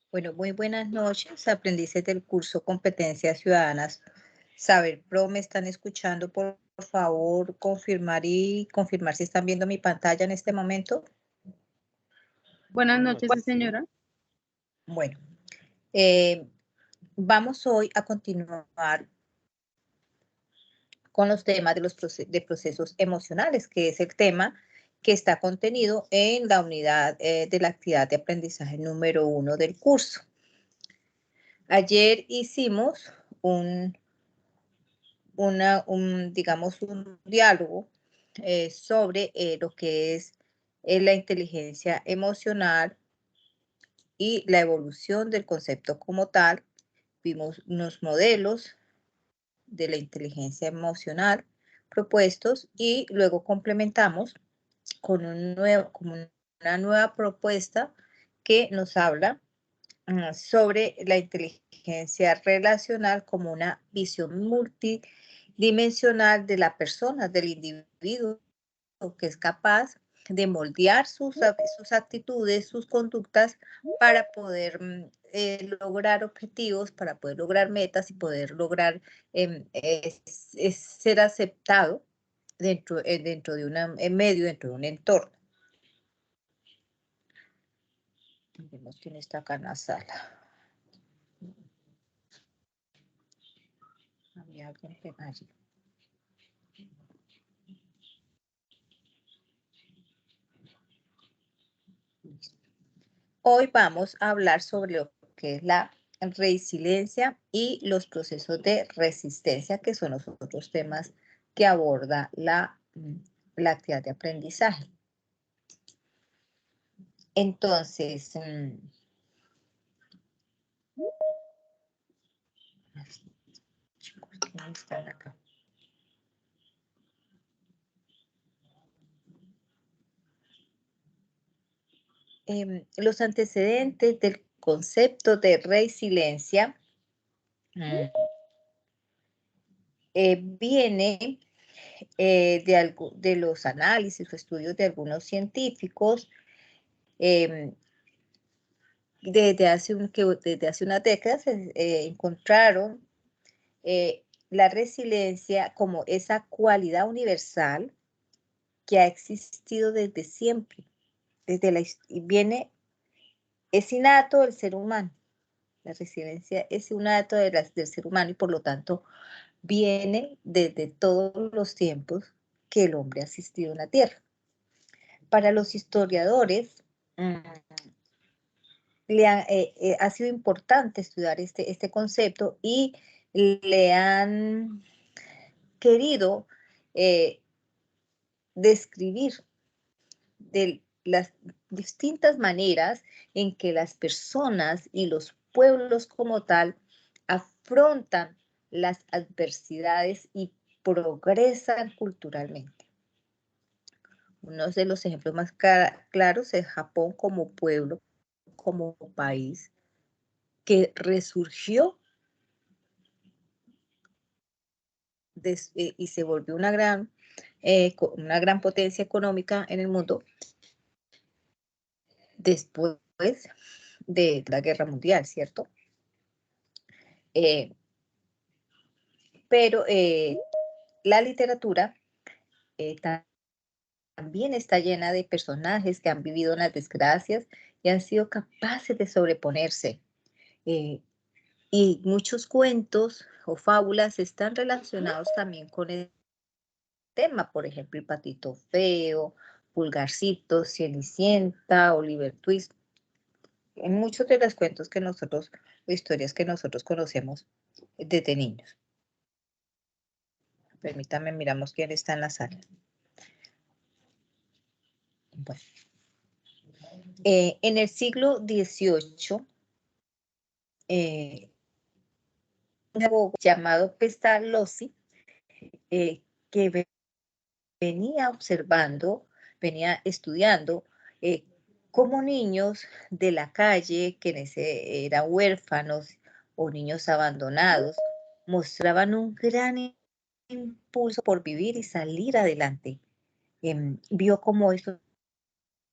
Bueno, muy buenas noches, aprendices del curso Competencias Ciudadanas Saber Pro. ¿Me están escuchando? Por favor, confirmar si están viendo mi pantalla en este momento. Buenas noches, sí, señora. Bueno, vamos hoy a continuar con los temas de procesos emocionales, que es el tema que está contenido en la unidad de la actividad de aprendizaje número 1 del curso. Ayer hicimos digamos, un diálogo sobre lo que es la inteligencia emocional y la evolución del concepto como tal. Vimos unos modelos de la inteligencia emocional propuestos y luego complementamos con una nueva propuesta que nos habla sobre la inteligencia relacional como una visión multidimensional de la persona, del individuo, que es capaz de moldear sus actitudes, sus conductas para poder lograr objetivos, para poder lograr metas y poder lograr ser aceptado dentro de en medio, dentro de un entorno. Vemos quién está acá en la sala. Había alguien que allí. Hoy vamos a hablar sobre lo que es la resiliencia y los procesos de resistencia, que son los otros temas que aborda la actividad de aprendizaje. Entonces, chicos, ¿quiénes están acá? Los antecedentes del concepto de resiliencia viene de los análisis o estudios de algunos científicos desde hace unas décadas encontraron la resiliencia como esa cualidad universal que ha existido desde siempre, es innato del ser humano. La resiliencia es innato del ser humano y por lo tanto viene desde todos los tiempos que el hombre ha existido en la Tierra. Para los historiadores, ha sido importante estudiar este concepto y le han querido describir de las distintas maneras en que las personas y los pueblos como tal afrontan las adversidades y progresan culturalmente. Uno de los ejemplos más claros es Japón como pueblo, como país, que resurgió y se volvió una gran potencia económica en el mundo después de la Guerra Mundial, ¿cierto? Pero la literatura también está llena de personajes que han vivido unas desgracias y han sido capaces de sobreponerse. Y muchos cuentos o fábulas están relacionados también con el tema, por ejemplo, El Patito Feo, Pulgarcito, Cenicienta, Oliver Twist. En muchos de los cuentos o historias que nosotros conocemos desde niños. Permítame, miramos quién está en la sala. Bueno. En el siglo XVIII, un abogado llamado Pestalozzi, que venía observando, venía estudiando cómo niños de la calle, que eran huérfanos o niños abandonados, mostraban un gran impulso por vivir y salir adelante. Vio cómo esos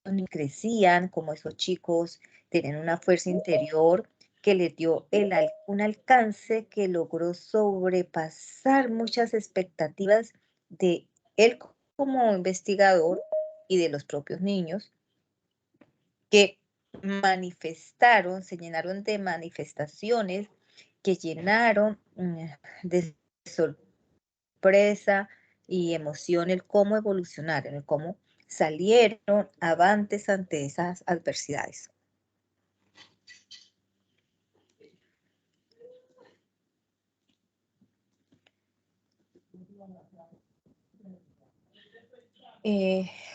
niños crecían, cómo esos chicos tenían una fuerza interior que les dio un alcance que logró sobrepasar muchas expectativas de él como investigador y de los propios niños que manifestaron, se llenaron de manifestaciones que llenaron de sorpresa y emoción el cómo evolucionaron, el cómo salieron avantes ante esas adversidades.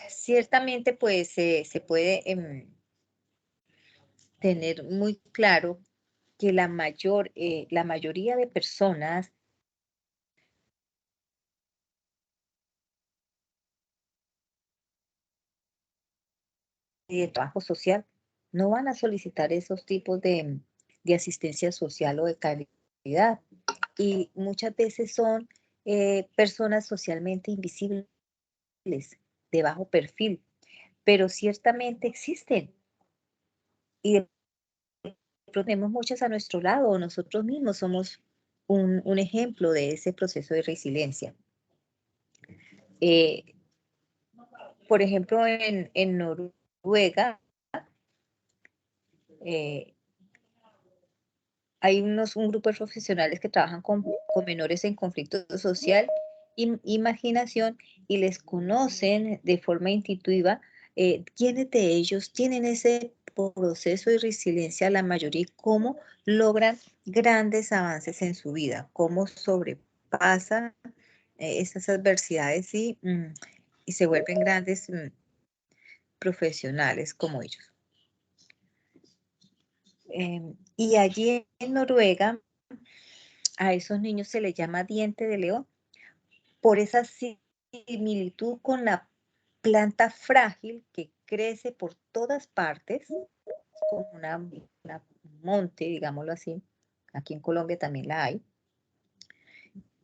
Ciertamente, pues se puede tener muy claro que la mayoría de personas de trabajo social no van a solicitar esos tipos de asistencia social o de calidad. Y muchas veces son personas socialmente invisibles, de bajo perfil, pero ciertamente existen y tenemos muchas a nuestro lado. Nosotros mismos somos un ejemplo de ese proceso de resiliencia. Eh, por ejemplo, en Noruega eh, hay un grupo de profesionales que trabajan con menores en conflicto social, imaginación, y les conocen de forma intuitiva quiénes de ellos tienen ese proceso de resiliencia, la mayoría, y cómo logran grandes avances en su vida, cómo sobrepasan esas adversidades y se vuelven grandes profesionales como ellos. Y allí en Noruega, a esos niños se les llama diente de león por esa similitud con la planta frágil que crece por todas partes, como una monte, digámoslo así. Aquí en Colombia también la hay.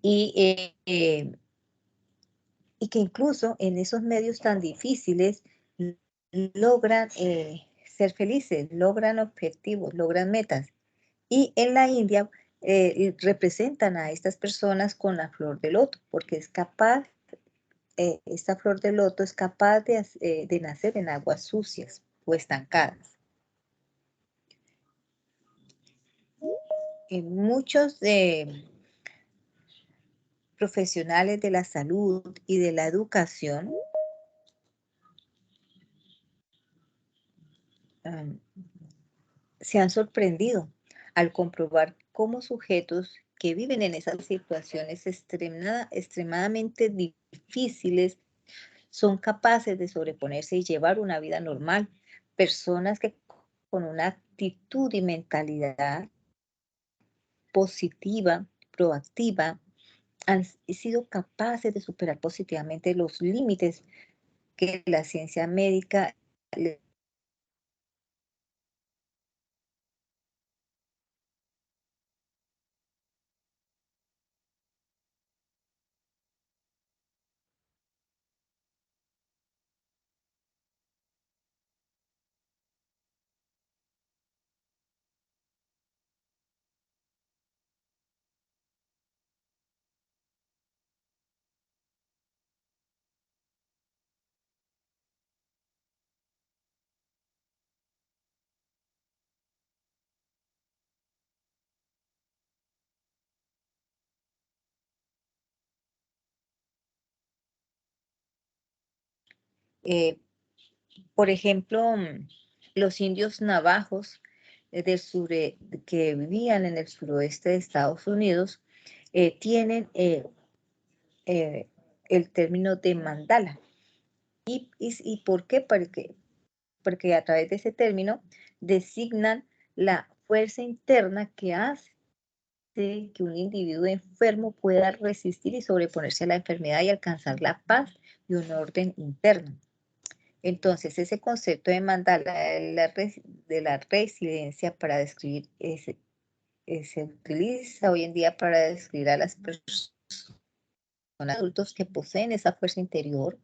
Y que incluso en esos medios tan difíciles logran ser felices, logran objetivos, logran metas. Y en la India representan a estas personas con la flor de loto, porque es capaz, esta flor de loto es capaz de nacer en aguas sucias o estancadas. En muchos profesionales de la salud y de la educación se han sorprendido al comprobar cómo sujetos que viven en esas situaciones extremadamente difíciles son capaces de sobreponerse y llevar una vida normal. Personas que con una actitud y mentalidad positiva, proactiva, han sido capaces de superar positivamente los límites que la ciencia médica les eh, por ejemplo, los indios navajos que vivían en el suroeste de Estados Unidos tienen eh, el término de mandala. ¿Y por qué? Porque a través de ese término designan la fuerza interna que hace que un individuo enfermo pueda resistir y sobreponerse a la enfermedad y alcanzar la paz y un orden interno. Entonces, ese concepto de mandala de la resiliencia para describir se utiliza hoy en día para describir a las personas adultos que poseen esa fuerza interior,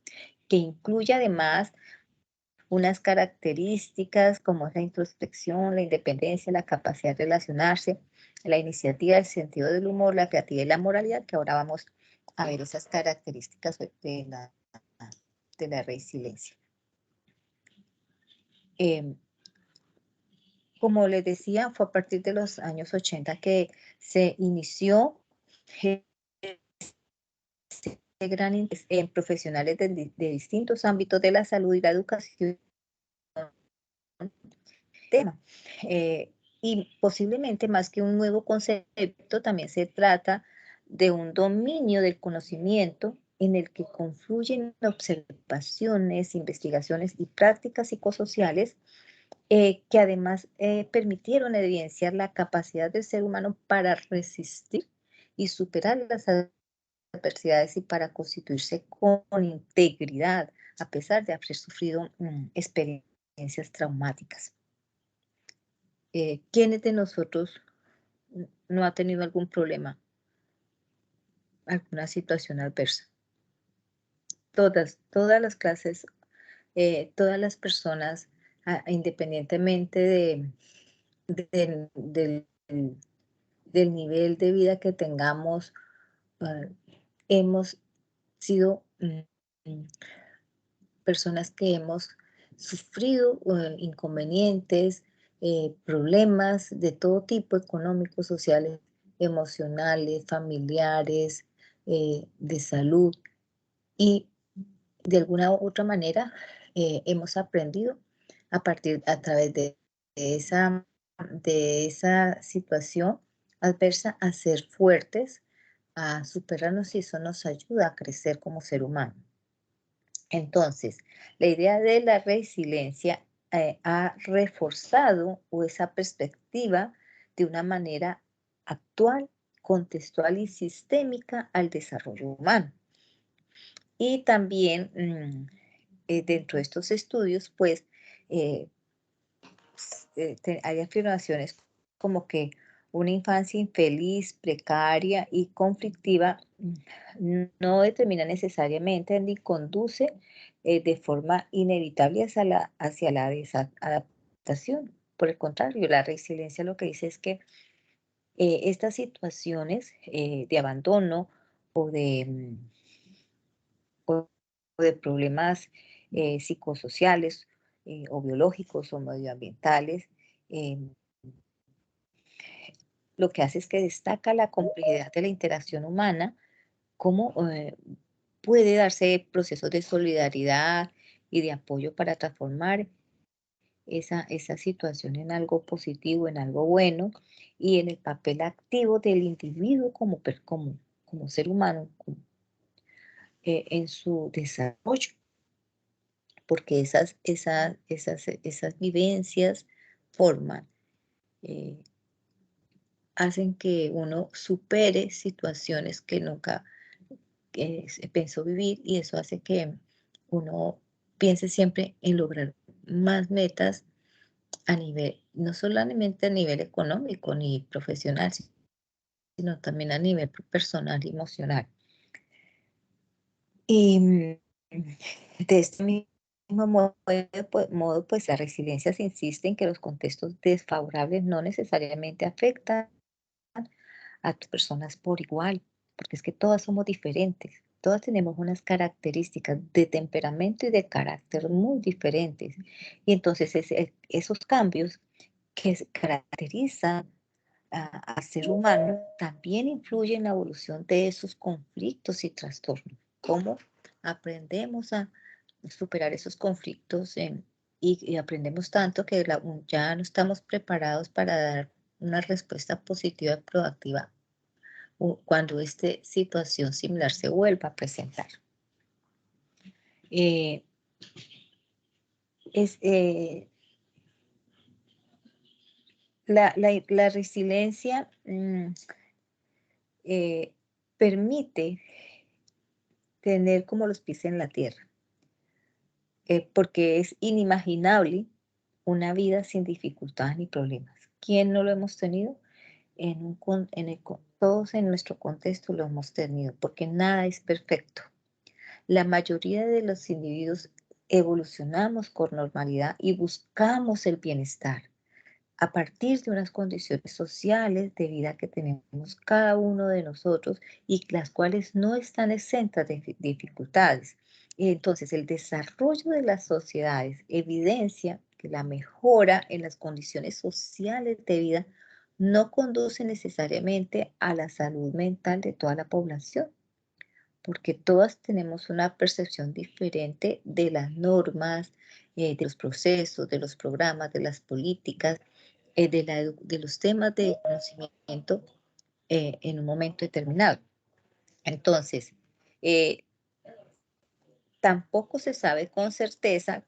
que incluye además unas características como es la introspección, la independencia, la capacidad de relacionarse, la iniciativa, el sentido del humor, la creatividad y la moralidad, que ahora vamos a ver esas características de la resiliencia. Como les decía, fue a partir de los años 80 que se inició gran interés en profesionales de distintos ámbitos de la salud y la educación. Tema. Y posiblemente más que un nuevo concepto, también se trata de un dominio del conocimiento en el que confluyen observaciones, investigaciones y prácticas psicosociales que además permitieron evidenciar la capacidad del ser humano para resistir y superar las adversidades y para constituirse con integridad, a pesar de haber sufrido experiencias traumáticas. ¿Quiénes de nosotros no ha tenido algún problema, alguna situación adversa? Todas las clases, todas las personas, independientemente del nivel de vida que tengamos, hemos sido personas que hemos sufrido inconvenientes, problemas de todo tipo, económicos, sociales, emocionales, familiares, de salud, y de alguna u otra manera hemos aprendido a través de esa situación adversa a ser fuertes, a superarnos, y eso nos ayuda a crecer como ser humano. Entonces, la idea de la resiliencia ha reforzado esa perspectiva de una manera actual, contextual y sistémica al desarrollo humano. Y también dentro de estos estudios, pues, hay afirmaciones como que una infancia infeliz, precaria y conflictiva no determina necesariamente ni conduce de forma inevitable hacia la desadaptación. Por el contrario, la resiliencia lo que dice es que estas situaciones de abandono o de, o de problemas psicosociales o biológicos o medioambientales, lo que hace es que destaca la complejidad de la interacción humana, cómo puede darse procesos de solidaridad y de apoyo para transformar esa situación en algo positivo, en algo bueno, y en el papel activo del individuo como ser humano en su desarrollo, porque esas vivencias forman, hacen que uno supere situaciones que nunca se pensó vivir, y eso hace que uno piense siempre en lograr más metas a nivel, no solamente a nivel económico ni profesional, sino también a nivel personal y emocional. Y de este mismo modo, pues la resiliencia se insiste en que los contextos desfavorables no necesariamente afectan a las personas por igual, porque es que todas somos diferentes, todas tenemos unas características de temperamento y de carácter muy diferentes. Y entonces esos cambios que caracterizan al ser humano también influyen en la evolución de esos conflictos y trastornos. ¿Cómo aprendemos a superar esos conflictos y aprendemos tanto que ya no estamos preparados para dar una respuesta positiva y proactiva cuando esta situación similar se vuelva a presentar? Eh, es, la resiliencia permite tener como los pies en la tierra, porque es inimaginable una vida sin dificultades ni problemas. ¿Quién no lo hemos tenido? todos en nuestro contexto lo hemos tenido, porque nada es perfecto. La mayoría de los individuos evolucionamos con normalidad y buscamos el bienestar a partir de unas condiciones sociales de vida que tenemos cada uno de nosotros y las cuales no están exentas de dificultades. Entonces, el desarrollo de las sociedades evidencia que la mejora en las condiciones sociales de vida no conduce necesariamente a la salud mental de toda la población, porque todas tenemos una percepción diferente de las normas, de los procesos, de los programas, de las políticas, de los temas de conocimiento en un momento determinado. Entonces, tampoco se sabe con certeza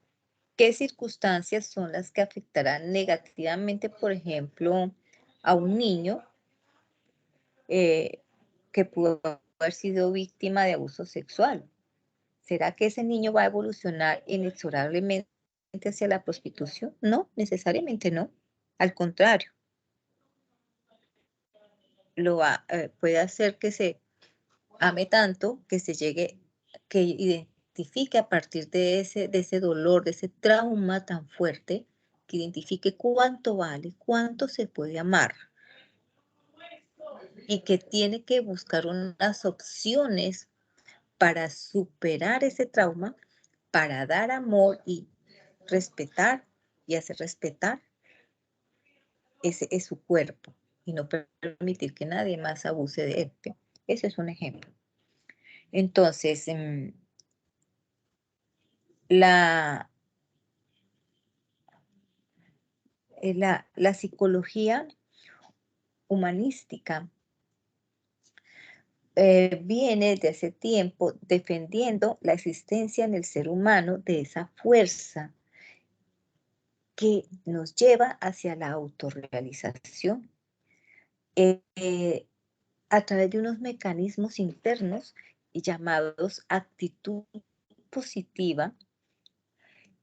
qué circunstancias son las que afectarán negativamente, por ejemplo, a un niño que pudo haber sido víctima de abuso sexual. ¿Será que ese niño va a evolucionar inexorablemente hacia la prostitución? No, necesariamente no. Al contrario, puede hacer que se ame tanto, que se llegue, que identifique a partir de ese dolor, de ese trauma tan fuerte, que identifique cuánto vale, cuánto se puede amar y que tiene que buscar unas opciones para superar ese trauma, para dar amor y respetar y hacer respetar ese es su cuerpo y no permitir que nadie más abuse de él. Ese es un ejemplo. Entonces, la psicología humanística viene de hace tiempo defendiendo la existencia en el ser humano de esa fuerza que nos lleva hacia la autorrealización a través de unos mecanismos internos llamados actitud positiva,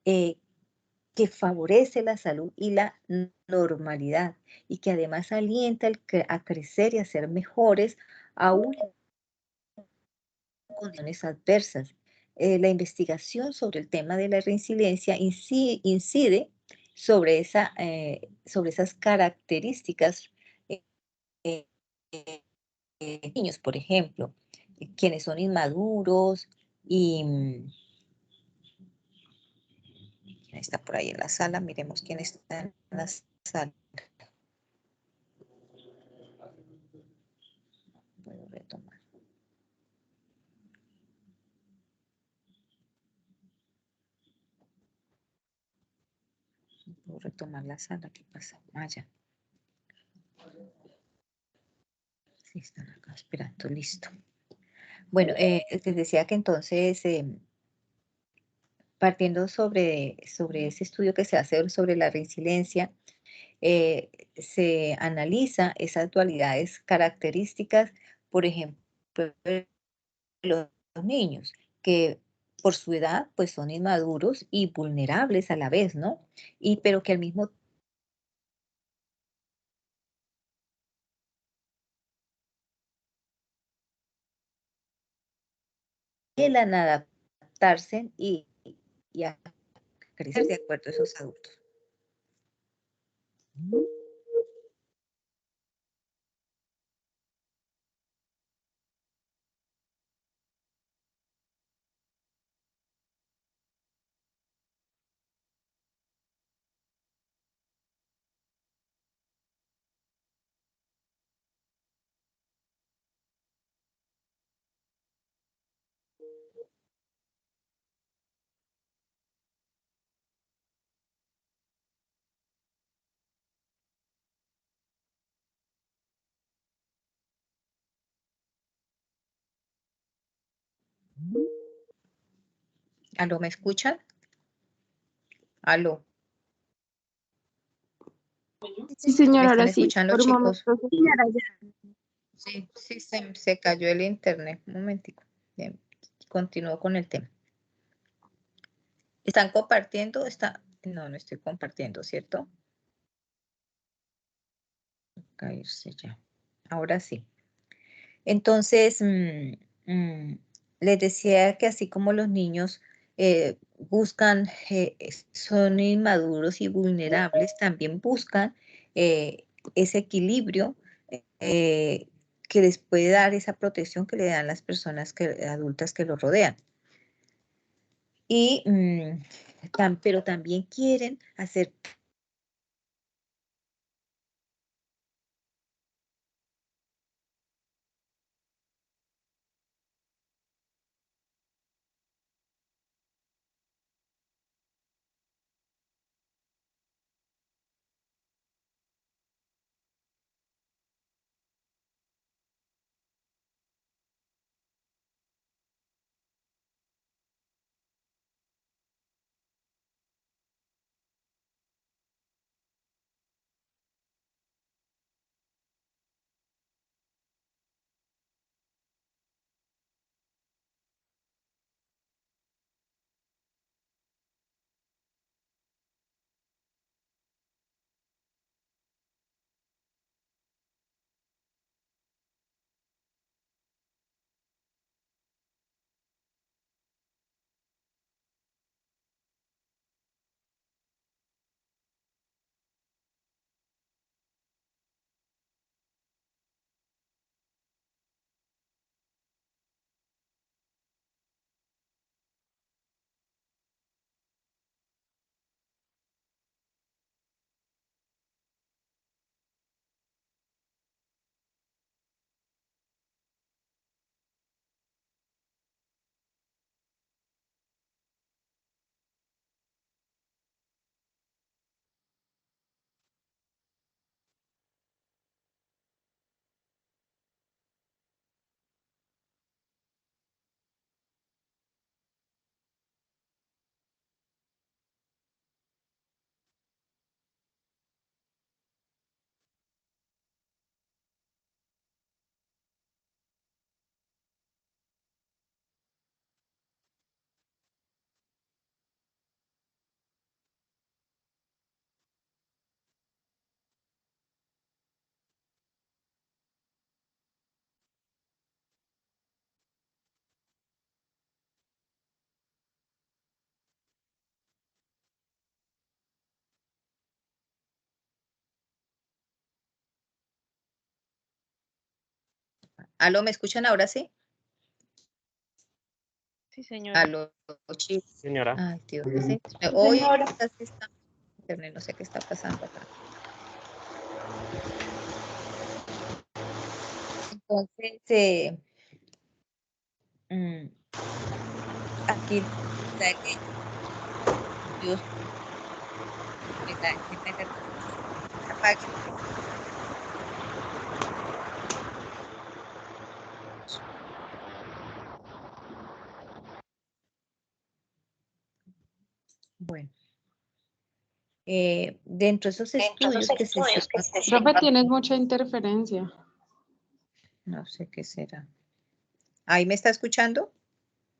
que favorece la salud y la normalidad y que además alienta a crecer y a ser mejores aún en condiciones adversas. La investigación sobre el tema de la resiliencia incide sobre sobre esas características eh, eh, niños, por ejemplo, quienes son inmaduros y quién está por ahí en la sala, miremos quién está en la sala. Puedo retomar. Puedo retomar la sala, ¿qué pasa? Ah, ya. Sí, están acá esperando, listo. Bueno, les decía que entonces, partiendo sobre ese estudio que se hace sobre la resiliencia, se analiza esas dualidades características, por ejemplo, de los niños, que por su edad pues son inmaduros y vulnerables a la vez, ¿no? Pero que al mismo tiempo adaptarse y a crecer de acuerdo a esos adultos. ¿Aló, me escuchan? ¿Aló? Sí, ¿Me señora, están ahora sí. escuchando, Por un chicos? momento, señora, ya. Sí, sí, se cayó el internet. Un momentico. Bien, continúo con el tema. ¿Están compartiendo? No, no estoy compartiendo, ¿cierto? caerse ya. Ahora sí. Entonces, les decía que así como los niños buscan, son inmaduros y vulnerables, también buscan ese equilibrio que les puede dar esa protección que le dan las personas adultas que los rodean. Y, pero también quieren hacer ¿Aló, me escuchan ahora sí? Sí, señora. Aló, chicos. Señora. Ay, Dios, sí. Hoy quizás está internet, no sé qué está pasando acá. Entonces, aquí la que Dios que me apague. Bueno, dentro de esos estudios que se hicieron, Profe, tienes mucha interferencia. no sé qué será. ¿Ahí me está escuchando?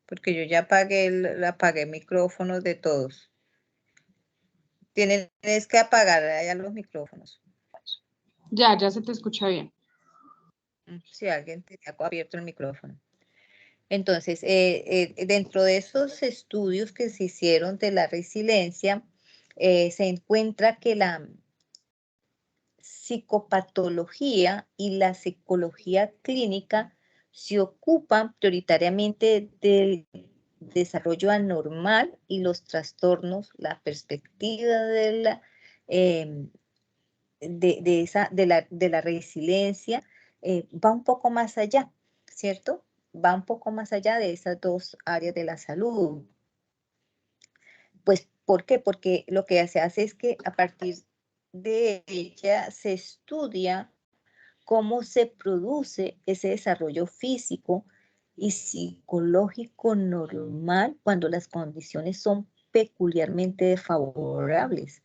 Porque yo ya apagué micrófonos de todos. Tienes que apagar allá los micrófonos. Ya se te escucha bien. Si alguien tenía abierto el micrófono. Entonces, dentro de esos estudios que se hicieron de la resiliencia, se encuentra que la psicopatología y la psicología clínica se ocupan prioritariamente del desarrollo anormal y los trastornos, la perspectiva de la resiliencia va un poco más allá, ¿cierto? Va un poco más allá de esas dos áreas de la salud. Pues, ¿por qué? Porque lo que se hace es que a partir de ella se estudia cómo se produce ese desarrollo físico y psicológico normal cuando las condiciones son peculiarmente desfavorables.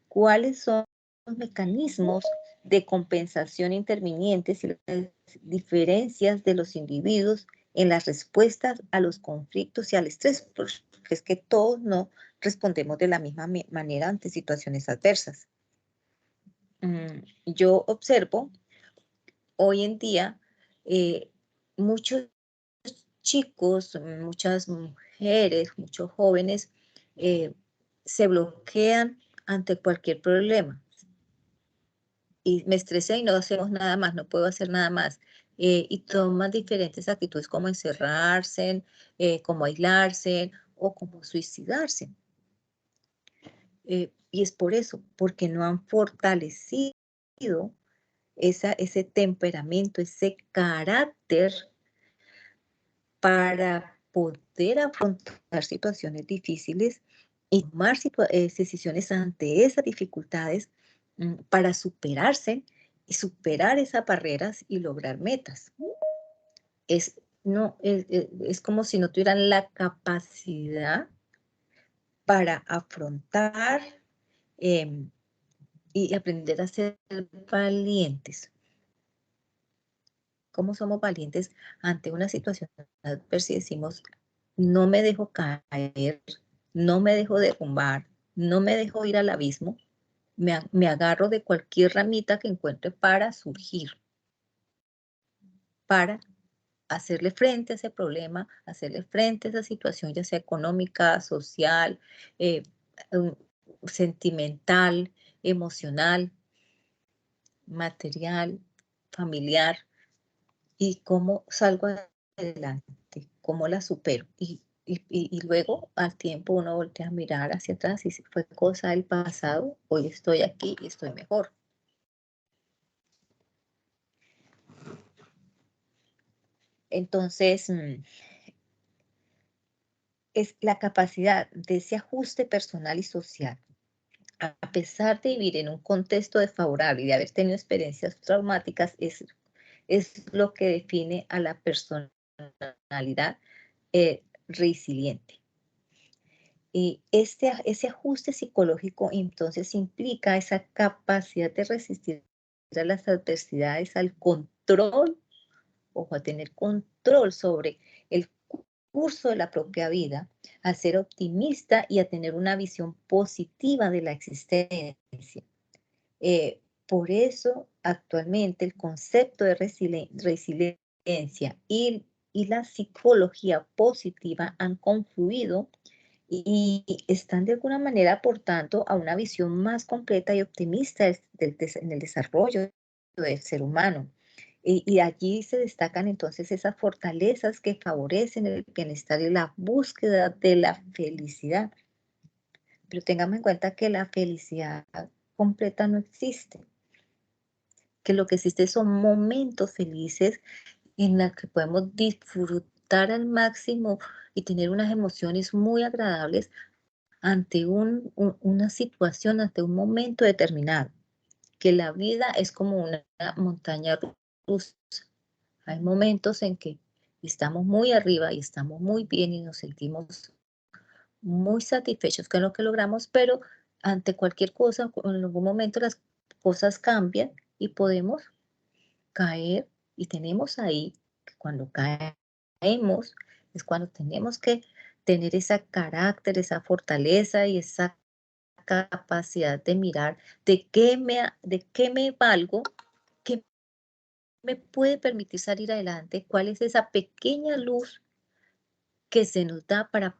¿Cuáles son los mecanismos de compensación intervinientes y las diferencias de los individuos en las respuestas a los conflictos y al estrés? Porque es que todos no respondemos de la misma manera ante situaciones adversas. yo observo hoy en día muchos chicos, muchas mujeres, muchos jóvenes se bloquean ante cualquier problema. Y me estresé y no hacemos nada más, no puedo hacer nada más. Y toman diferentes actitudes como encerrarse, como aislarse o como suicidarse. Y es por eso, porque no han fortalecido ese temperamento, ese carácter para poder afrontar situaciones difíciles y tomar decisiones ante esas dificultades para superarse y superar esas barreras y lograr metas. Es como si no tuvieran la capacidad para afrontar y aprender a ser valientes. ¿Cómo somos valientes ante una situación adversa y decimos, no me dejo caer, no me dejo derrumbar, no me dejo ir al abismo, me agarro de cualquier ramita que encuentre para surgir, para hacerle frente a ese problema, hacerle frente a esa situación, ya sea económica, social, eh, sentimental, emocional, material, familiar, y cómo salgo adelante, cómo la supero. Y luego al tiempo uno voltea a mirar hacia atrás y si fue cosa del pasado, hoy estoy aquí y estoy mejor. Entonces, es la capacidad de ese ajuste personal y social. A pesar de vivir en un contexto desfavorable y de haber tenido experiencias traumáticas, es lo que define a la personalidad resiliente. Y ese ajuste psicológico entonces implica esa capacidad de resistir a las adversidades, al control, ojo, a tener control sobre el curso de la propia vida, a ser optimista y a tener una visión positiva de la existencia. Por eso, actualmente, el concepto de resiliencia y la psicología positiva han confluido y están de alguna manera aportando a una visión más completa y optimista en el desarrollo del ser humano. Y allí se destacan entonces esas fortalezas que favorecen el bienestar y la búsqueda de la felicidad. Pero tengamos en cuenta que la felicidad completa no existe, que lo que existe son momentos felices en los que podemos disfrutar al máximo y tener unas emociones muy agradables ante una situación, ante un momento determinado, que la vida es como una montaña rusa. Hay momentos en que estamos muy arriba y estamos muy bien y nos sentimos muy satisfechos con lo que logramos, pero ante cualquier cosa, en algún momento las cosas cambian y podemos caer y tenemos ahí, que cuando caemos es cuando tenemos que tener ese carácter, esa fortaleza y esa capacidad de mirar de qué me valgo, qué me puede permitir salir adelante, cuál es esa pequeña luz que se nos da para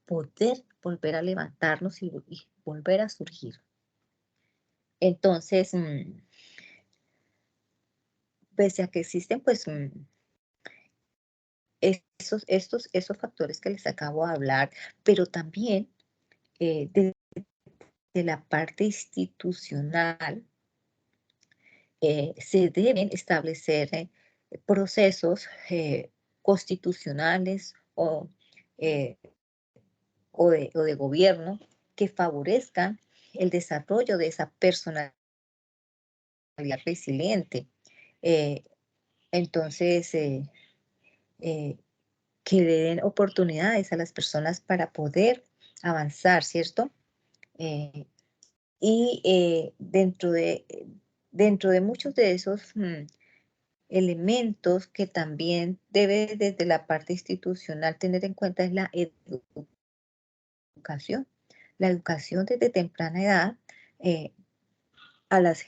poder volver a levantarnos y volver a surgir. Entonces, pese a que existen, pues, esos factores que les acabo de hablar, pero también de la parte institucional, se deben establecer procesos constitucionales eh, o de gobierno que favorezcan el desarrollo de esa personalidad resiliente. Eh, entonces, eh, que le den oportunidades a las personas para poder avanzar, ¿cierto? Eh, y dentro de muchos de esos elementos que también debe desde la parte institucional tener en cuenta es la educación. La educación desde temprana edad a los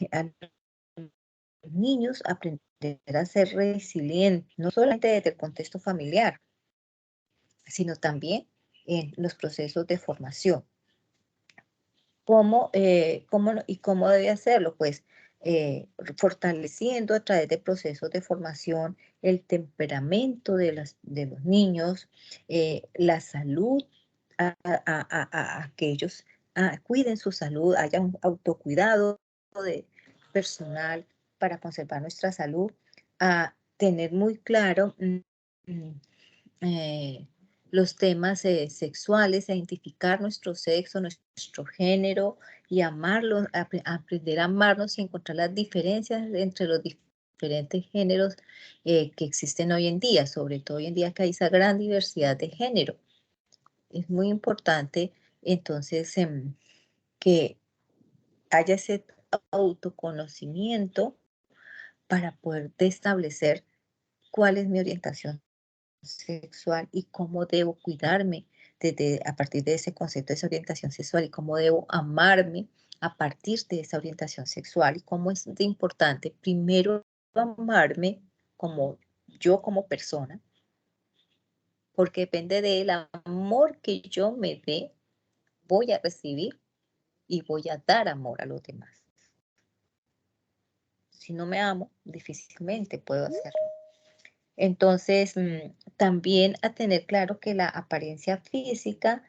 niños aprender a ser resilientes, no solamente desde el contexto familiar, sino también en los procesos de formación. ¿Cómo debe hacerlo? Pues fortaleciendo a través de procesos de formación el temperamento de los niños, la salud, a que ellos cuiden su salud, haya un autocuidado personal para conservar nuestra salud, a tener muy claro los temas sexuales, a identificar nuestro sexo, nuestro género y amarlo, aprender a amarnos y encontrar las diferencias entre los diferentes géneros que existen hoy en día, sobre todo hoy en día que hay esa gran diversidad de género. Es muy importante entonces que haya ese autoconocimiento para poder establecer cuál es mi orientación sexual y cómo debo cuidarme a partir de ese concepto de esa orientación sexual y cómo debo amarme a partir de esa orientación sexual y cómo es importante primero amarme como yo como persona, porque depende del amor que yo me dé, voy a recibir y voy a dar amor a los demás. Si no me amo, difícilmente puedo hacerlo. Entonces, también a tener claro que la apariencia física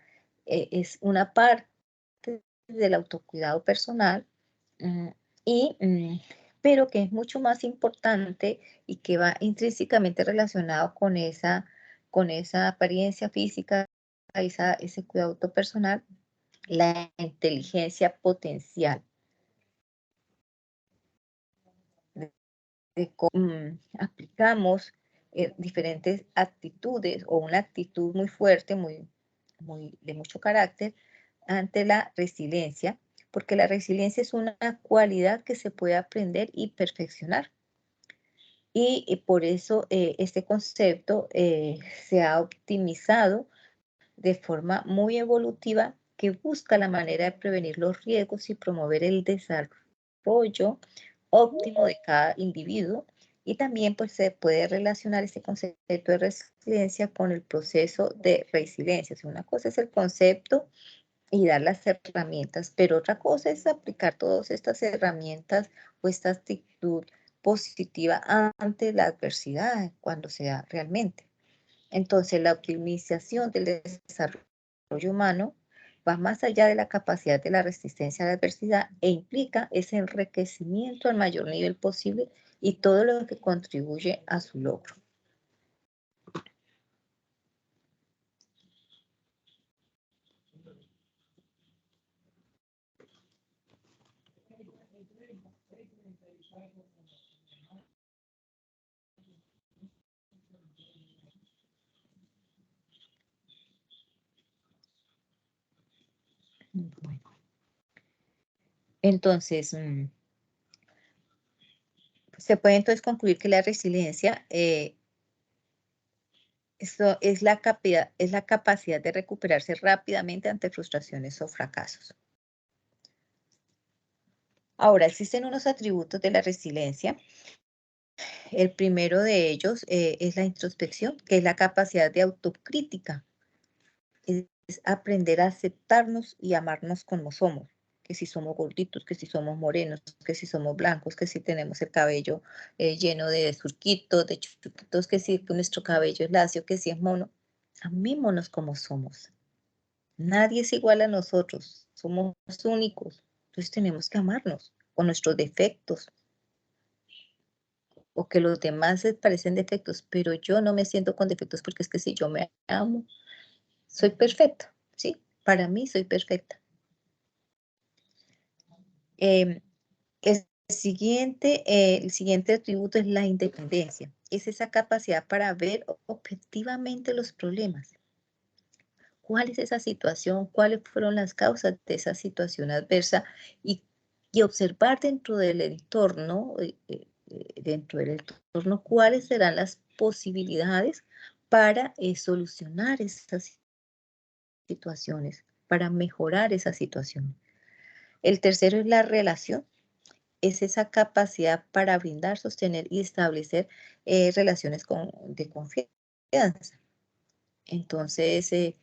es una parte del autocuidado personal, mm, pero que es mucho más importante y que va intrínsecamente relacionado con esa apariencia física, ese cuidado personal, la inteligencia potencial de cómo aplicamos diferentes actitudes o una actitud muy fuerte, de mucho carácter ante la resiliencia, porque la resiliencia es una cualidad que se puede aprender y perfeccionar. Y por eso este concepto se ha optimizado de forma muy evolutiva que busca la manera de prevenir los riesgos y promover el desarrollo óptimo de cada individuo. Y también pues, se puede relacionar este concepto de resiliencia con el proceso de resiliencia. O sea, una cosa es el concepto y dar las herramientas, pero otra cosa es aplicar todas estas herramientas o esta actitud positiva ante la adversidad cuando se da realmente. Entonces, la optimización del desarrollo humano va más allá de la capacidad de la resistencia a la adversidad e implica ese enriquecimiento al mayor nivel posible y todo lo que contribuye a su logro. Bueno. Entonces, se puede entonces concluir que la resiliencia esto es la capacidad de recuperarse rápidamente ante frustraciones o fracasos. Ahora, existen unos atributos de la resiliencia. El primero de ellos es la introspección, que es la capacidad de autocrítica. Es aprender a aceptarnos y amarnos como somos. Que si somos gorditos, que si somos morenos, que si somos blancos, que si tenemos el cabello lleno de surquitos, de chuquitos, que si nuestro cabello es lacio, que si es mono. Amémonos como somos. Nadie es igual a nosotros. Somos únicos. Entonces tenemos que amarnos con nuestros defectos, o que los demás se parecen defectos, pero yo no me siento con defectos porque es que si yo me amo, soy perfecta, ¿sí? Para mí soy perfecta. El siguiente atributo es la independencia. Es esa capacidad para ver objetivamente los problemas. ¿Cuál es esa situación? ¿Cuáles fueron las causas de esa situación adversa? Y observar dentro del entorno, cuáles serán las posibilidades para solucionar esas situaciones, para mejorar esa situación. El tercero es la relación. es esa capacidad para brindar, sostener y establecer relaciones de confianza. Entonces,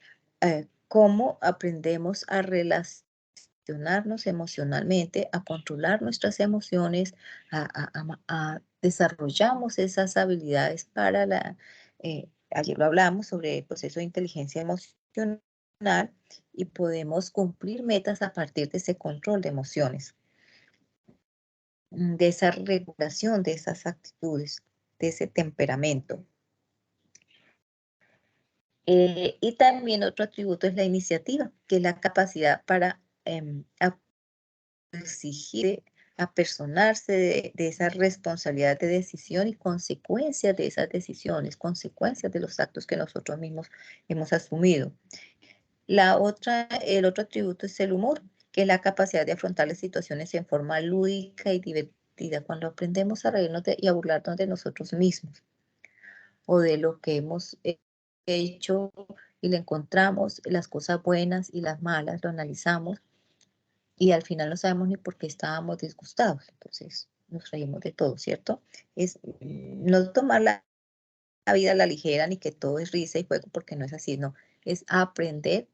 ¿cómo aprendemos a relacionarnos emocionalmente, a controlar nuestras emociones, a desarrollamos esas habilidades para ayer lo hablamos sobre el proceso de inteligencia emocional y podemos cumplir metas a partir de ese control de emociones, de esa regulación de esas actitudes, de ese temperamento. Y también otro atributo es la iniciativa, que es la capacidad para exigir, apersonarse de esa responsabilidad de decisión y consecuencias de esas decisiones, consecuencias de los actos que nosotros mismos hemos asumido. El otro atributo es el humor, que es la capacidad de afrontar las situaciones en forma lúdica y divertida, cuando aprendemos a reírnos y a burlarnos de nosotros mismos o de lo que hemos hecho y le encontramos las cosas buenas y las malas, lo analizamos y al final no sabemos ni por qué estábamos disgustados. Entonces nos reímos de todo, ¿cierto? Es no tomar la vida a la ligera ni que todo es risa y juego, porque no es así, no. Es aprender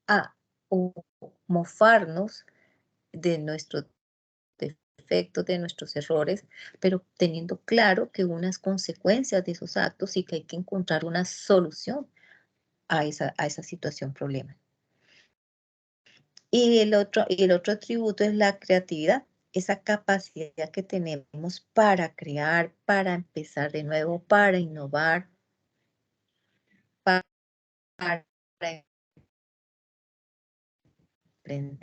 a mofarnos de nuestros defectos, de nuestros errores, pero teniendo claro que unas consecuencias de esos actos y que hay que encontrar una solución a esa situación, problema. Y el otro atributo es la creatividad, esa capacidad que tenemos para crear, para empezar de nuevo, para innovar, para aprender. El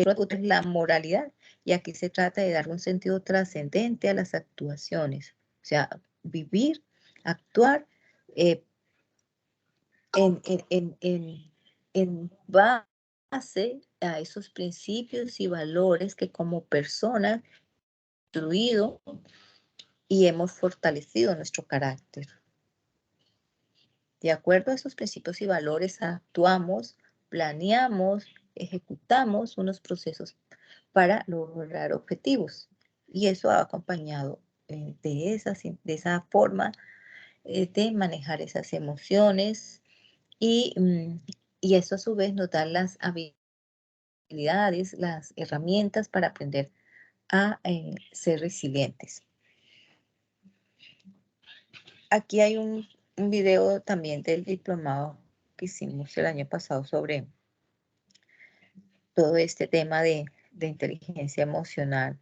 otro atributo es la moralidad, y aquí se trata de dar un sentido trascendente a las actuaciones, o sea, vivir, actuar en base a esos principios y valores que como personas construido y hemos fortalecido nuestro carácter. De acuerdo a esos principios y valores, actuamos, planeamos, ejecutamos unos procesos para lograr objetivos. Y eso va acompañado de esa forma de manejar esas emociones y eso a su vez nos da las habilidades, las herramientas para aprender a ser resilientes. Aquí hay un video también del diplomado que hicimos el año pasado sobre todo este tema de inteligencia emocional.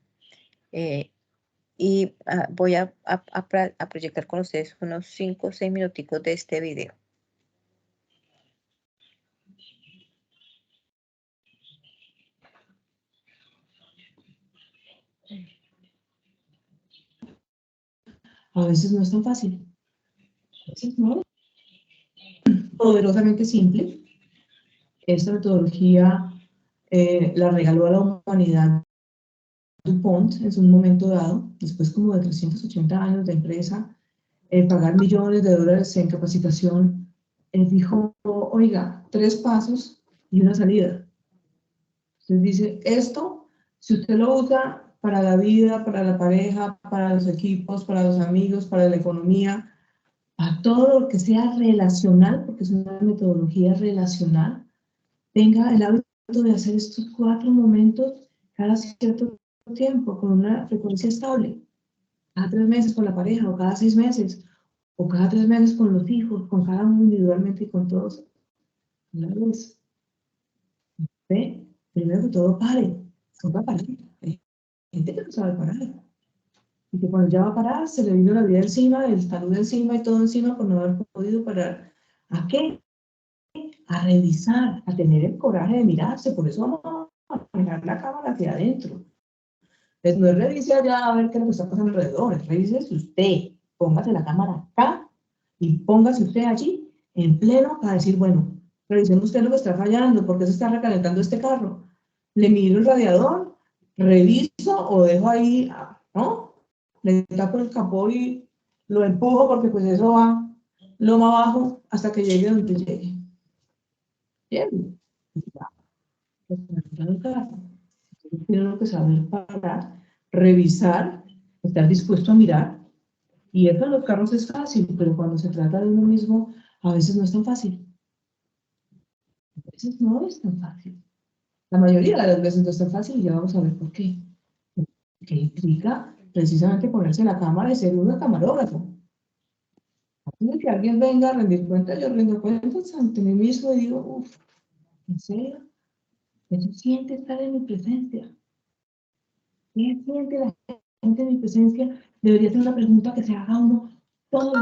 Y voy a proyectar con ustedes unos 5 o 6 minuticos de este video. A veces no es tan fácil. A veces no. Poderosamente simple. Esta metodología la regaló a la humanidad DuPont en un momento dado, después como de 380 años de empresa, pagar millones de dólares en capacitación, dijo, oiga, 3 pasos y una salida. Entonces dice, esto, si usted lo usa para la vida, para la pareja, para los equipos, para los amigos, para la economía, a todo lo que sea relacional, porque es una metodología relacional, tenga el hábito de hacer estos 4 momentos cada cierto tiempo, con una frecuencia estable. Cada 3 meses con la pareja, o cada 6 meses, o cada 3 meses con los hijos, con cada uno individualmente y con todos. Una vez. ¿Ve? Primero que todo, pare. No va a parar. Hay gente que no sabe parar. Y que cuando ya va a parar, se le vino la vida encima, el salud encima y todo encima por no haber podido parar. ¿A qué? A revisar, a tener el coraje de mirarse. Por eso vamos a mirar la cámara hacia adentro. Entonces, no es revise allá a ver qué es lo que está pasando alrededor, es revísese usted, póngase la cámara acá y póngase usted allí, en pleno, para decir, bueno, revisemos usted lo que está fallando, ¿por qué se está recalentando este carro? ¿Le miro el radiador? ¿Reviso o dejo ahí, no? Le tapo el capó y lo empujo porque pues eso va lo más abajo hasta que llegue donde llegue. Bien. Tiene que saber parar, revisar, estar dispuesto a mirar. Y eso en los carros es fácil, pero cuando se trata de uno mismo, a veces no es tan fácil. A veces no es tan fácil. La mayoría de las veces no es tan fácil y ya vamos a ver por qué. Que implica precisamente ponerse la cámara y ser un camarógrafo. Antes de que alguien venga a rendir cuentas, yo rindo cuentas ante mí mismo y digo, uff, ¿en serio? ¿Qué se siente estar en mi presencia? ¿Qué siente la gente en mi presencia? Debería ser una pregunta que se haga uno todos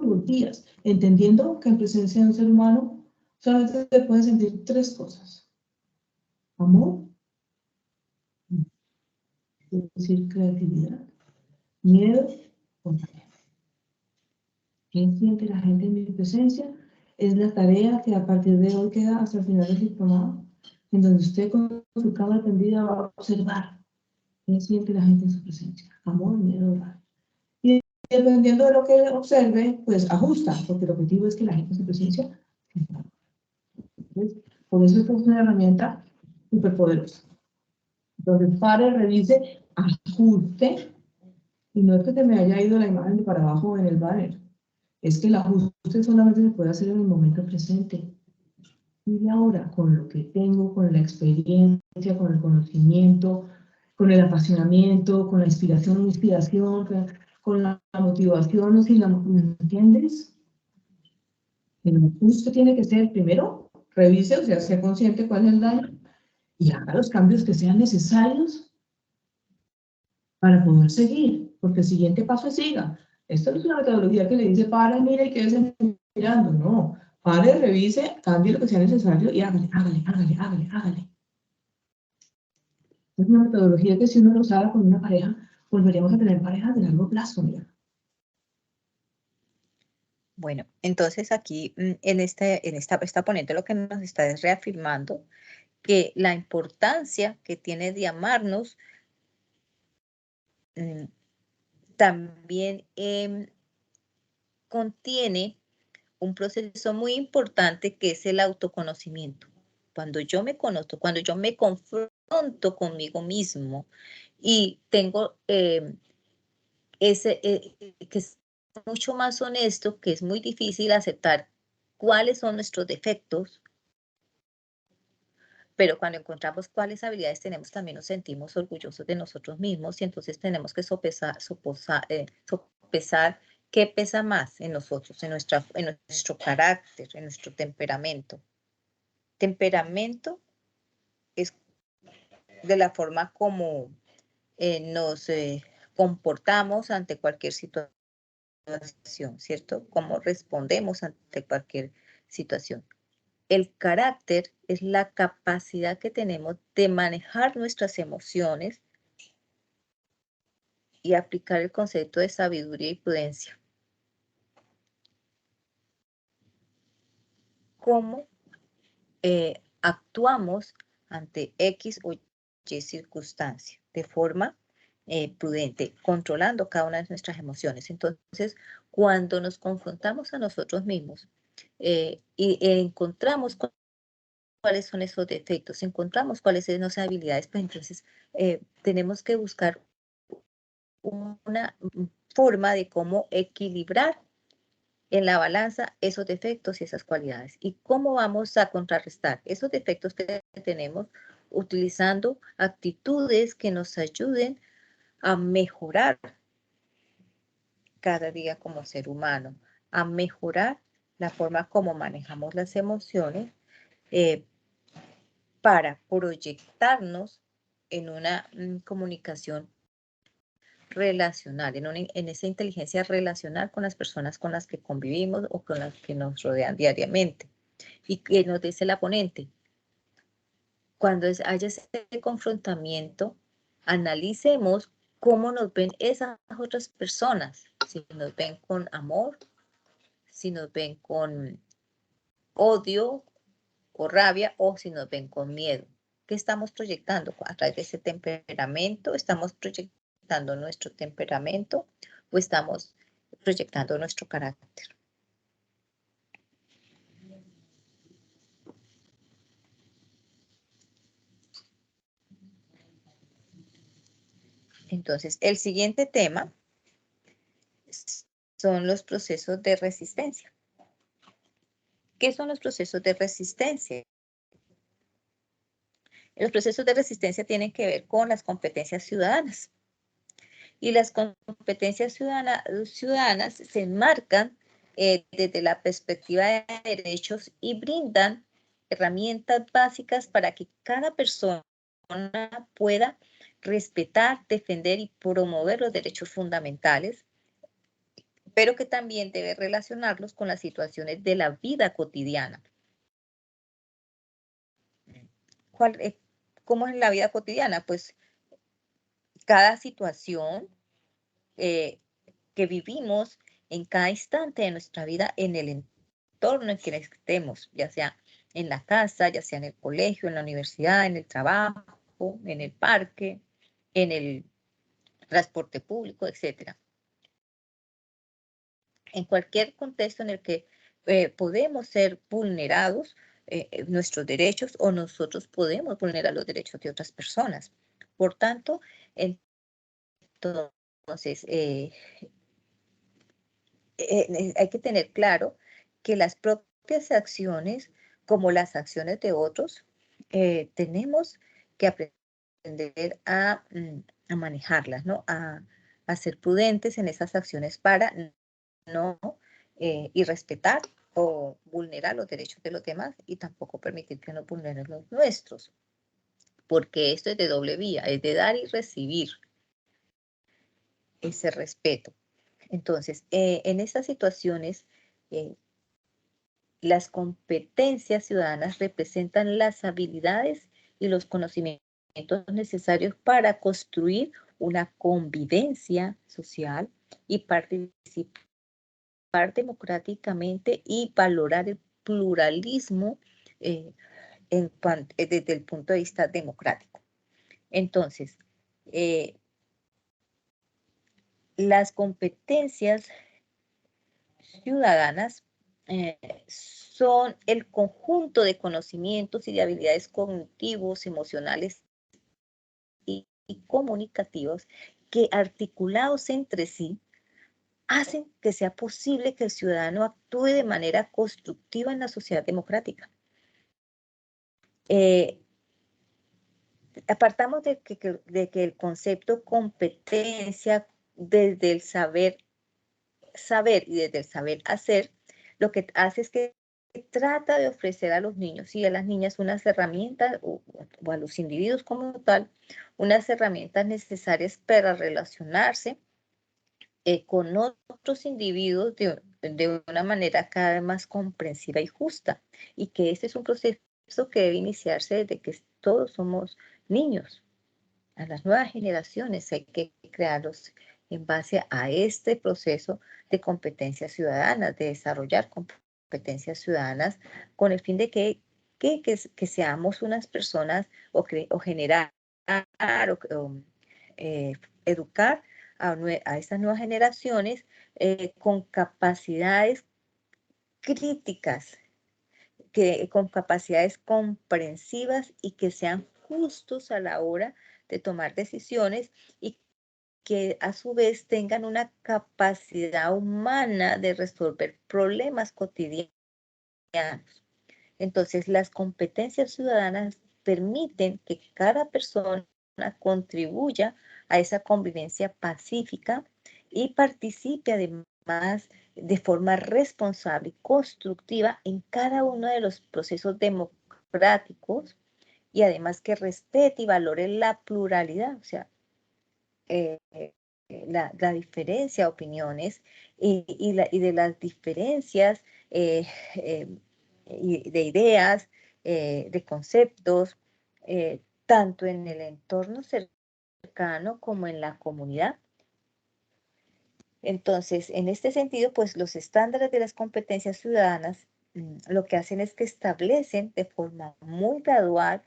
los días, entendiendo que en presencia de un ser humano solamente se pueden sentir tres cosas: amor, es decir, creatividad, miedo, compañía. ¿Qué siente la gente en mi presencia? Es la tarea que a partir de hoy queda hasta el final del diplomado, en donde usted con su cámara tendida va a observar qué siente la gente en su presencia: amor, miedo, rabia. Y dependiendo de lo que observe, pues ajusta, porque el objetivo es que la gente en su presencia. Entonces, por eso esta es una herramienta súper poderosa. Entonces, pare, revise, ajuste, y no es que se me haya ido la imagen de para abajo en el banner, es que el ajuste solamente se puede hacer en el momento presente. Y ahora, con lo que tengo, con la experiencia, con el conocimiento, con el apasionamiento, con la inspiración, con la motivación, si la, ¿me entiendes? El ajuste tiene que ser, primero, revise, o sea, sea consciente cuál es el daño y haga los cambios que sean necesarios para poder seguir, porque el siguiente paso es siga. Esto no es una metodología que le dice para, mire y quédese mirando, no. Pare, revise, cambie lo que sea necesario y hágale, hágale, hágale, hágale, hágale. Es una metodología que si uno lo usara con una pareja, volveríamos a tener parejas de largo plazo, mira. Bueno, entonces aquí esta ponente lo que nos está es reafirmando que la importancia que tiene de amarnos también contiene un proceso muy importante que es el autoconocimiento. Cuando yo me conozco, cuando yo me confronto conmigo mismo y tengo que es mucho más honesto, que es muy difícil aceptar cuáles son nuestros defectos, pero cuando encontramos cuáles habilidades tenemos, también nos sentimos orgullosos de nosotros mismos y entonces tenemos que sopesar qué pesa más en nosotros, en nuestro carácter, en nuestro temperamento. Temperamento es de la forma como nos comportamos ante cualquier situación, ¿cierto? Cómo respondemos ante cualquier situación. El carácter es la capacidad que tenemos de manejar nuestras emociones y aplicar el concepto de sabiduría y prudencia. Cómo actuamos ante X o Y circunstancia de forma prudente, controlando cada una de nuestras emociones. Entonces, cuando nos confrontamos a nosotros mismos y encontramos cuáles son esos defectos, encontramos cuáles son esas habilidades, pues entonces tenemos que buscar una forma de cómo equilibrar en la balanza esos defectos y esas cualidades. ¿Y cómo vamos a contrarrestar esos defectos que tenemos? Utilizando actitudes que nos ayuden a mejorar cada día como ser humano, a mejorar la forma como manejamos las emociones para proyectarnos en una comunicación relacional, en esa inteligencia relacional con las personas con las que convivimos o con las que nos rodean diariamente. Y que nos dice la ponente, cuando haya ese confrontamiento, analicemos cómo nos ven esas otras personas, si nos ven con amor, si nos ven con odio o rabia o si nos ven con miedo. ¿Qué estamos proyectando? A través de ese temperamento, estamos proyectando nuestro temperamento o estamos proyectando nuestro carácter. Entonces, el siguiente tema son los procesos de resistencia. ¿Qué son los procesos de resistencia? Los procesos de resistencia tienen que ver con las competencias ciudadanas. Y las competencias ciudadanas se enmarcan desde la perspectiva de derechos y brindan herramientas básicas para que cada persona pueda respetar, defender y promover los derechos fundamentales, pero que también debe relacionarlos con las situaciones de la vida cotidiana. ¿Cómo es la vida cotidiana? Pues cada situación que vivimos en cada instante de nuestra vida, en el entorno en que estemos, ya sea en la casa, ya sea en el colegio, en la universidad, en el trabajo, en el parque, en el transporte público, etc. En cualquier contexto en el que podemos ser vulnerados nuestros derechos o nosotros podemos vulnerar los derechos de otras personas. Por tanto, entonces, hay que tener claro que las propias acciones, como las acciones de otros, tenemos que aprender a manejarlas, ¿no? A ser prudentes en esas acciones para no irrespetar o vulnerar los derechos de los demás y tampoco permitir que nos vulneren los nuestros. Porque esto es de doble vía, es de dar y recibir ese respeto. Entonces, en estas situaciones, las competencias ciudadanas representan las habilidades y los conocimientos necesarios para construir una convivencia social y participar democráticamente y valorar el pluralismo desde el punto de vista democrático. Entonces, las competencias ciudadanas son el conjunto de conocimientos y de habilidades cognitivos, emocionales y comunicativos que, articulados entre sí, hacen que sea posible que el ciudadano actúe de manera constructiva en la sociedad democrática. Apartamos de que el concepto competencia desde el saber y desde el saber hacer, lo que hace es que trata de ofrecer a los niños y a las niñas unas herramientas, o a los individuos como tal, unas herramientas necesarias para relacionarse con otros individuos de una manera cada vez más comprensiva y justa. Y que este es un proceso que debe iniciarse desde que todos somos niños. A las nuevas generaciones hay que crearlos en base a este proceso de competencias ciudadanas, de desarrollar competencias ciudadanas con el fin de que seamos unas personas o generar o educar a estas nuevas generaciones con capacidades críticas, con capacidades comprensivas y que sean justos a la hora de tomar decisiones y que a su vez tengan una capacidad humana de resolver problemas cotidianos. Entonces, las competencias ciudadanas permiten que cada persona contribuya a esa convivencia pacífica y participe además de forma responsable y constructiva en cada uno de los procesos democráticos y además que respete y valore la pluralidad, o sea, la diferencia de opiniones y de las diferencias de ideas, de conceptos, tanto en el entorno cercano como en la comunidad. Entonces, en este sentido, pues los estándares de las competencias ciudadanas lo que hacen es que establecen de forma muy gradual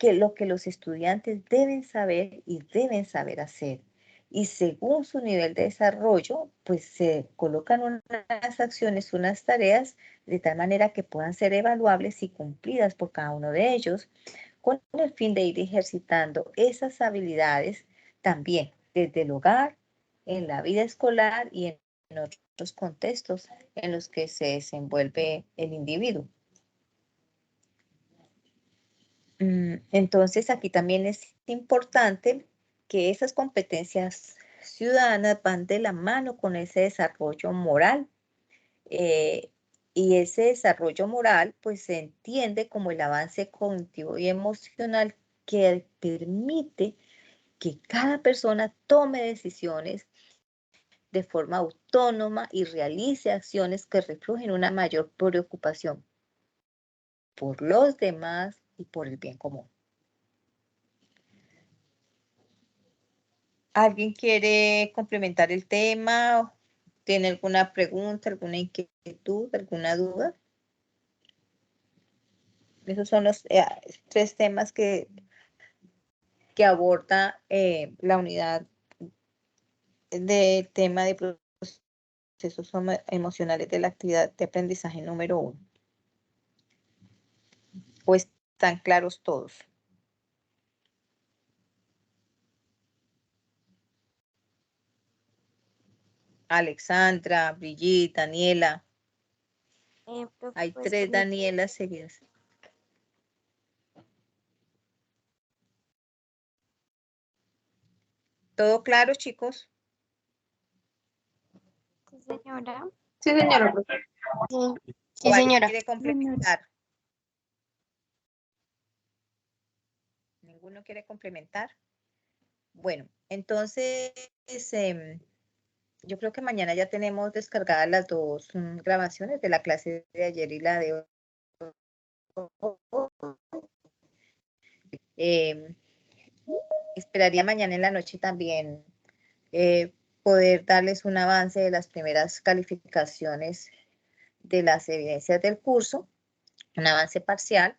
lo que los estudiantes deben saber y deben saber hacer. Y según su nivel de desarrollo, pues se colocan unas acciones, unas tareas, de tal manera que puedan ser evaluables y cumplidas por cada uno de ellos, con el fin de ir ejercitando esas habilidades también desde el hogar, en la vida escolar y en otros contextos en los que se desenvuelve el individuo. Entonces, aquí también es importante que esas competencias ciudadanas van de la mano con ese desarrollo moral. Y ese desarrollo moral, pues se entiende como el avance cognitivo y emocional que permite que cada persona tome decisiones de forma autónoma y realice acciones que reflejen una mayor preocupación por los demás y por el bien común. ¿Alguien quiere complementar el tema? ¿Tiene alguna pregunta, alguna inquietud, alguna duda? Esos son los 3 temas que aborda la unidad del tema de procesos emocionales de la actividad de aprendizaje número 1. ¿O están claros todos? Alexandra, Brigitte, Daniela. Hay 3 Danielas seguidas. ¿Todo claro, chicos? Sí, señora. Sí, señora, profe. Sí, ¿O alguien señora. quiere complementar? ¿Ninguno quiere complementar? Bueno, entonces, yo creo que mañana ya tenemos descargadas las 2 grabaciones de la clase de ayer y la de hoy. Esperaría mañana en la noche también poder darles un avance de las primeras calificaciones de las evidencias del curso, un avance parcial.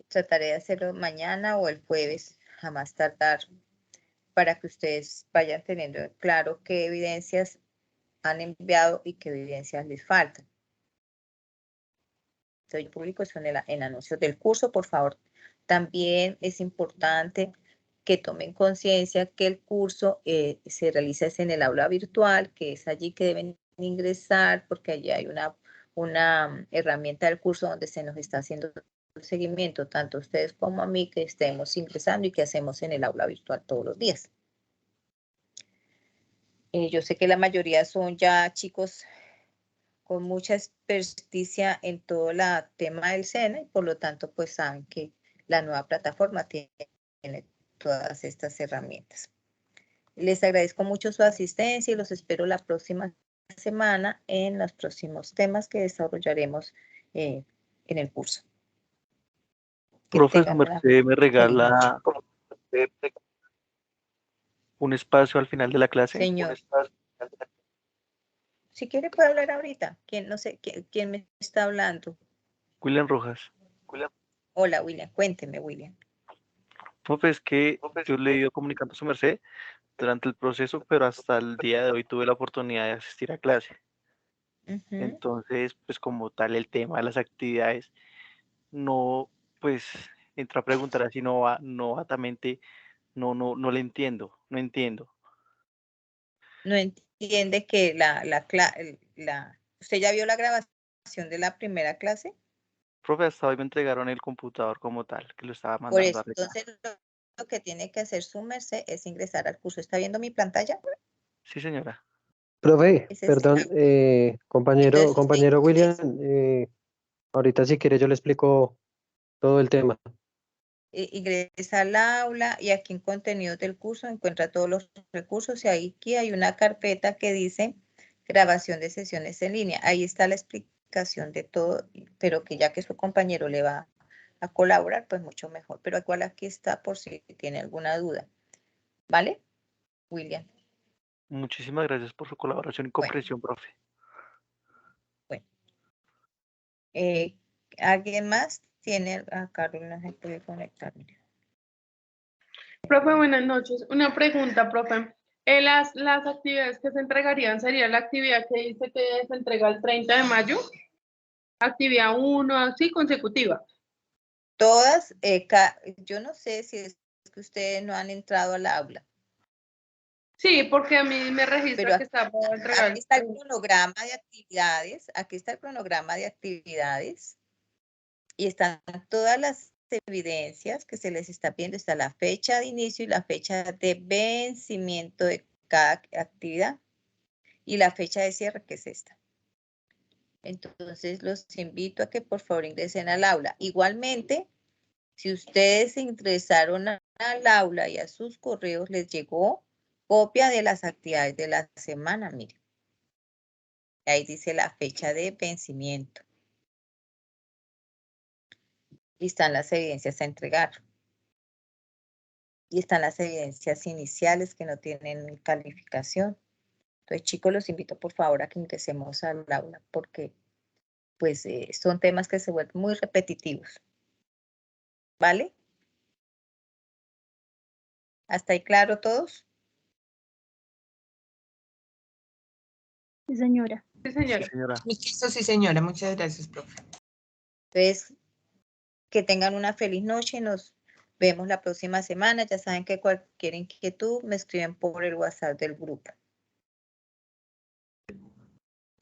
Trataré de hacerlo mañana o el jueves, a más tardar, para que ustedes vayan teniendo claro qué evidencias han enviado y qué evidencias les faltan. Entonces, yo publico eso en anuncios del curso, por favor. También es importante que tomen conciencia que el curso se realiza en el aula virtual, que es allí que deben ingresar, porque allí hay una herramienta del curso donde se nos está haciendo el seguimiento, tanto a ustedes como a mí, que estemos ingresando y que hacemos en el aula virtual todos los días. Yo sé que la mayoría son ya chicos con mucha experticia en todo el tema del SENA y por lo tanto pues saben que la nueva plataforma tiene todas estas herramientas. Les agradezco mucho su asistencia y los espero la próxima semana en los próximos temas que desarrollaremos en el curso. Que Profe, tengan una me feliz regala noche. un espacio al final de la clase. Señor. Si quiere puede hablar ahorita. No sé quién me está hablando. William Rojas. Hola, William. Cuénteme, William. Profe, es que yo le he ido comunicando a su merced durante el proceso, pero hasta el día de hoy tuve la oportunidad de asistir a clase. Entonces, pues como tal el tema de las actividades, no, pues entra a preguntar así novatamente, no le entiendo, no entiendo. No entiende que ¿usted ya vio la grabación de la primera clase? Profe, hasta hoy me entregaron el computador como tal, que lo estaba Por mandando eso, a arreglar. entonces lo que tiene que hacer su merced es ingresar al curso. ¿Está viendo mi pantalla? Sí, señora. Profe, Ese es perdón, Entonces, compañero William, ahorita si quiere yo le explico todo el tema. ingresa al aula y aquí en contenidos del curso encuentra todos los recursos y aquí hay una carpeta que dice grabación de sesiones en línea. Ahí está la explicación de todo, pero que ya que su compañero le va a colaborar, pues mucho mejor. Pero igual aquí está por si tiene alguna duda. ¿Vale, William? Muchísimas gracias por su colaboración y comprensión, profe. Bueno. ¿Alguien más tiene? Carlos no se puede conectar. Profe, buenas noches. Una pregunta, profe. Las actividades que se entregarían sería la actividad que dice que se entrega el 30 de mayo, actividad 1, así consecutiva. Todas, yo no sé si es que ustedes no han entrado al aula. Sí, porque a mí me registra Pero que está para entregar. aquí está el cronograma de actividades, aquí está el cronograma de actividades y están todas las evidencias que se les está viendo, está la fecha de inicio y la fecha de vencimiento de cada actividad y la fecha de cierre, que es esta. Entonces los invito a que por favor ingresen al aula. Igualmente, si ustedes se ingresaron al aula y a sus correos les llegó copia de las actividades de la semana, miren. Ahí dice la fecha de vencimiento. Y están las evidencias a entregar. Y están las evidencias iniciales que no tienen calificación. Entonces, chicos, los invito por favor a que ingresemos al aula porque pues son temas que se vuelven muy repetitivos. ¿Vale? ¿Hasta ahí claro todos? Sí, señora. Sí, señora. Sí, señora. Listo, sí, señora. Muchas gracias, profe. Entonces, que tengan una feliz noche. Nos vemos la próxima semana. Ya saben que cualquier inquietud me escriben por el WhatsApp del grupo.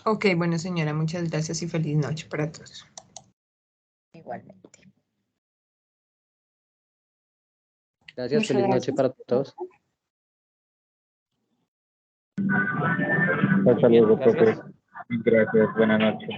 Ok, bueno, señora, muchas gracias y feliz noche para todos. Igualmente. Gracias, Muchas feliz noche gracias. para todos. Hasta luego, profe. Gracias. Gracias, buenas noches.